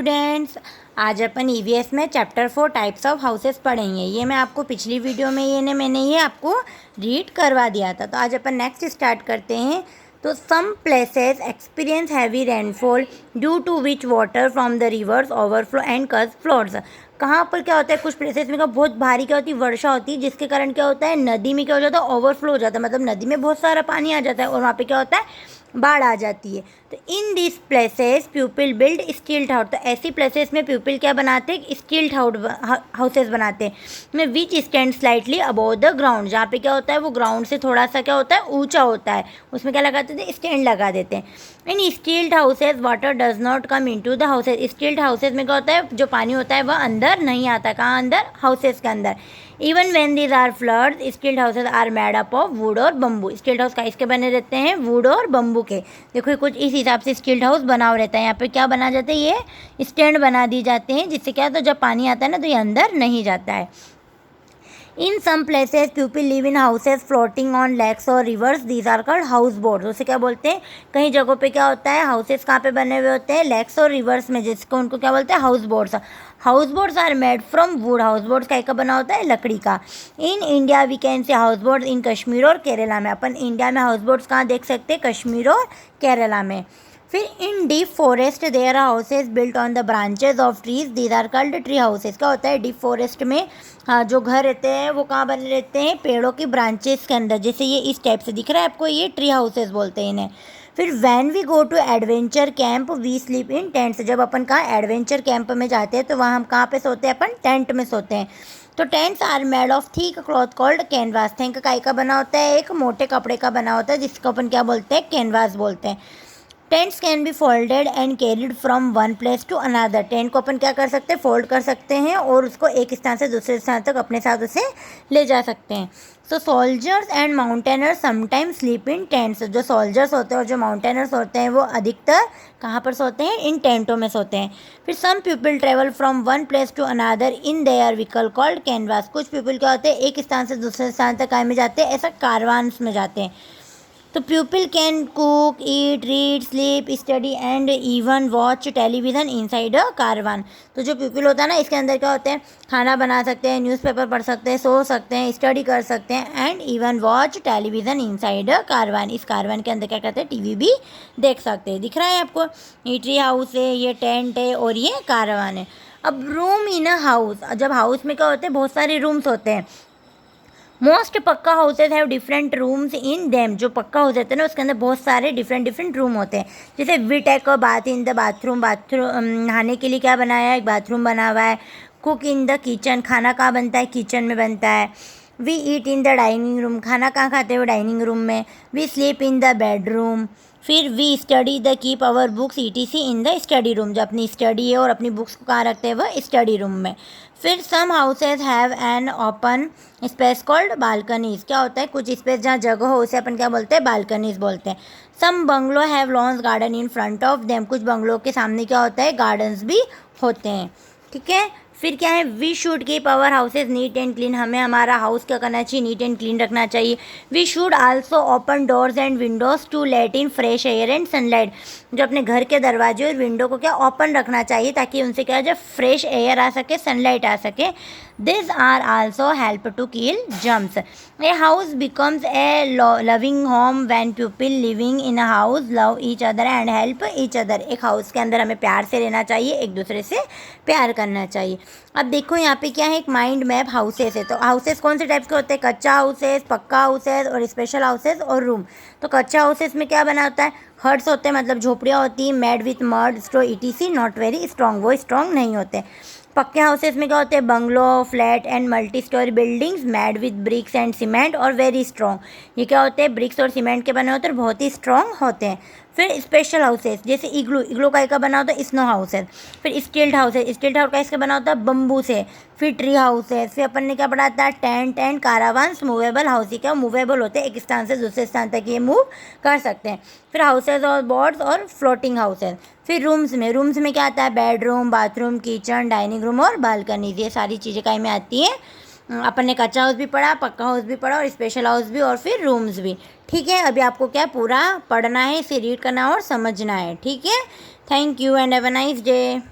Students, आज अपन EVS में chapter 4 types of houses पढ़ेंगे। ये मैं आपको पिछली वीडियो में मैंने ये आपको रीड करवा दिया था। तो आज अपन नेक्स्ट स्टार्ट करते हैं। तो some places experience heavy rainfall due to which water from the rivers overflow and cause floods. कहाँ पर क्या होता है, कुछ प्लेसेस में बहुत भारी क्या होती है, वर्षा होती है, जिसके कारण क्या होता है, नदी में क्या हो जाता है, ओवरफ्लो हो जाता है। मतलब नदी में बहुत सारा पानी आ जाता है और वहाँ पे क्या होता है, बाढ़ आ जाती है। तो in this places people build stealth house. तो ऐसी प्लेसेस में पीपल क्या बनाते हैं, स्टील्ड हाउसेस बनाते हैं, विच stand slightly above the ground. जहाँ पे क्या होता है, वो ग्राउंड से थोड़ा सा क्या होता है, ऊंचा होता है। उसमें क्या लगाते थे, स्टैंड लगा देते हैं। In stilted houses water does not come into the houses. Stilted houses में क्या होता है, जो पानी होता है वह अंदर नहीं आता। कहाँ अंदर, हाउसेज के अंदर। Even when these are floods stilted houses are made up of wood और बम्बू। स्टील्ड हाउस का इसके बने रहते हैं, वुड और बम्बू के। देखो कुछ इस हिसाब से स्टील्ड हाउस बना हुआ रहता है। यहाँ पे क्या बना जाता है, ये स्टैंड बना दी जाते हैं, जिससे क्या, तो जब पानी आता है ना तो ये अंदर नहीं जाता है। In some places people live in houses floating on lakes और rivers, these are called houseboats. उसे क्या बोलते हैं, कई जगहों पे क्या होता है, हाउसेज कहाँ पे बने हुए होते हैं, लेक्स और रिवर्स में, जिसको उनको क्या बोलते हैं, houseboats. Houseboats are made from wood. Houseboats का बना होता है, लकड़ी का। In India we can say houseboats in Kashmir और केरला में। अपन इंडिया में हाउस बोट्स कहाँ देख सकते हैं, कश्मीर और केरला में। फिर in deep forest there are houses built on the branches of trees, these are called tree houses. क्या होता है, डीप फॉरेस्ट में हाँ जो घर रहते हैं वो कहाँ बने रहते हैं, पेड़ों की ब्रांचेस के अंदर। जैसे ये इस टाइप से दिख रहा है आपको, ये ट्री हाउसेज बोलते हैं इन्हें। फिर when we go to adventure camp we sleep in tents. जब अपन कहाँ एडवेंचर कैंप में जाते हैं तो वहाँ हम कहाँ पे सोते हैं, अपन टेंट में सोते हैं। तो tents are made of thick cloth called canvas. Think काय का बना होता है, एक मोटे कपड़े का बना होता है, जिसको अपन क्या बोलते हैं, कैनवास बोलते हैं। Tents can be folded and carried from one place to another. Tent को अपन क्या कर सकते हैं, फोल्ड कर सकते हैं और उसको एक स्थान से दूसरे स्थान तक अपने साथ उसे ले जा सकते हैं। So soldiers and mountaineers sometimes sleep in tents. जो सोल्जर्स होते हैं और जो माउंटेनर्स होते हैं वो अधिकतर कहाँ पर सोते हैं, इन टेंटों में सोते हैं। फिर some people travel from one place to another in their vehicle called canvas. कुछ पीपल क्या होते हैं, एक स्थान से दूसरे स्थान तक काय में जाते हैं, ऐसा कारवान्स में जाते हैं। तो people can cook, eat, read, sleep, study and even watch television inside a caravan. तो जो पीपल होता है ना, इसके अंदर क्या होते हैं, खाना बना सकते हैं, न्यूज़पेपर पढ़ सकते हैं, सो सकते हैं, स्टडी कर सकते हैं, and even watch television inside a caravan. इस कारवान के अंदर क्या करते हैं, टीवी भी देख सकते हैं। दिख रहा है आपको, ये ट्री हाउस है, ये टेंट है और ये कारवान है। अब रूम इन अ हाउस, जब हाउस में क्या होते हैं, बहुत सारे रूम्स होते हैं। मोस्ट पक्का houses have different rooms in them. जो पक्का हाउस होते हैं ना, उसके अंदर बहुत सारे डिफरेंट रूम होते हैं। जैसे we take a bath in the bathroom. नहाने के लिए क्या बनाया है, एक बाथरूम बना हुआ है। कुक इन द किचन, खाना कहाँ बनता है, किचन में बनता है। We eat in the dining room, खाना कहाँ खाते हैं, वो डाइनिंग रूम में। We sleep in the bedroom. फिर we study the keep our books ETC in the study room. जो अपनी स्टडी है और अपनी बुक्स को कहाँ रखते हैं, वह स्टडी रूम में। फिर some houses have an open space called balconies. क्या होता है, कुछ स्पेस जहाँ जगह हो उसे अपन क्या बोलते हैं, बालकनीज बोलते हैं। Some bungalow have lawns garden in front of them. कुछ बंगलों के सामने क्या होता है, गार्डन्स भी होते हैं। ठीक है। फिर क्या है, we should keep our houses neat and clean. हमें हमारा हाउस क्या करना चाहिए, नीट एंड क्लीन रखना चाहिए। We should also open doors and windows to let in fresh air and sunlight. जो अपने घर के दरवाजे और विंडो को क्या ओपन रखना चाहिए, ताकि उनसे क्या, जब फ्रेश एयर आ सके, सनलाइट आ सके। This are also help to kill germs. A house becomes a loving home when people living in a house love each other and help each other. एक हाउस के अंदर हमें प्यार से रहना चाहिए, एक दूसरे से प्यार करना चाहिए। अब देखो यहाँ पे क्या है, एक माइंड मैप हाउसेस है। तो हाउसेस कौन से टाइप्स के होते हैं, कच्चा हाउसेस, पक्का हाउसेस और स्पेशल हाउसेस और रूम। तो कच्चा हाउसेस में क्या बना होता है, हट्स होते हैं, मतलब झोपड़ियाँ होती हैं, made with mud straw E T C, not very strong, वो स्ट्रॉन्ग नहीं होते। पक्के हाउसेस में क्या होते हैं, bungalow, flat and multi storey buildings made with bricks and cement और वेरी स्ट्रॉन्ग। ये क्या होते हैं, ब्रिक्स और सीमेंट के बने होते हैं और बहुत ही स्ट्रॉन्ग होते हैं। फिर स्पेशल हाउसेस, जैसे इग्लू, इग्लू का बना होता है, स्नो हाउसेस। फिर स्टील्ड हाउसेस, स्टील्ड हाउस का इसका बना होता है बम्बू से। फिर ट्री हाउसेस। फिर अपन ने क्या पढ़ा था, टेंट एंड कारावान्स मूवेबल हाउस। क्या मूवेबल होते हैं, एक स्थान से दूसरे स्थान तक ये मूव कर सकते हैं। फिर हाउसेज और बोर्ड्स और फ्लोटिंग हाउसेज। फिर रूम्स में क्या आता है, bedroom, bathroom, kitchen, dining room और बालकनी। ये सारी चीज़ें काय में आती हैं। अपन ने कच्चा हाउस भी पढ़ा, पक्का हाउस भी पढ़ा और स्पेशल हाउस भी और फिर रूम्स भी। ठीक है, अभी आपको क्या पूरा पढ़ना है, इसे रीड करना और समझना है। ठीक है, thank you and have a nice day.